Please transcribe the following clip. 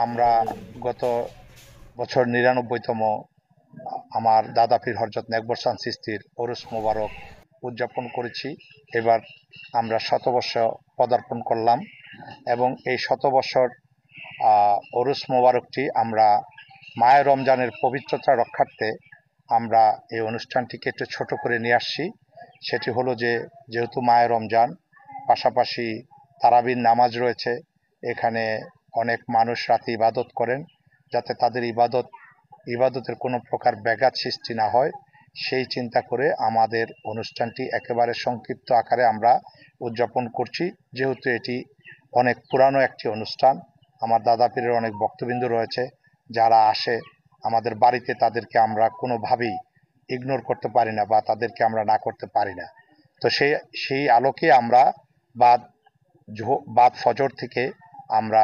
আমরা গত বছর ৯৯তম আমার দাদা পীর হযরত নেকবরসান চিশতির ওরস মোবারক উদযাপন করেছি। এবার আমরা শতবর্ষ পদার্পণ করলাম এবং এই শতবর্ষর ওরস মোবারকটি আমরা মাহে রমজানের পবিত্রতা রক্ষার্থে আমরা এই অনুষ্ঠানটিকে একটু ছোট করে নিয়ে আসছি। সেটি হলো যে, যেহেতু মাহে রমজান, পাশাপাশি তারাবির নামাজ রয়েছে, এখানে অনেক মানুষ রাতে ইবাদত করেন, যাতে তাদের ইবাদতের কোনো প্রকার ব্যাঘাত সৃষ্টি না হয়, সেই চিন্তা করে আমাদের অনুষ্ঠানটি একেবারে সংক্ষিপ্ত আকারে আমরা উদযাপন করছি। যেহেতু এটি অনেক পুরানো একটি অনুষ্ঠান, আমার দাদা পীরের অনেক ভক্তবৃন্দ রয়েছে যারা আসে আমাদের বাড়িতে, তাদেরকে আমরা কোনোভাবেই ইগনোর করতে পারি না বা তাদেরকে আমরা না করতে পারি না। তো সেই আলোকে আমরা বাদ ফজর থেকে আমরা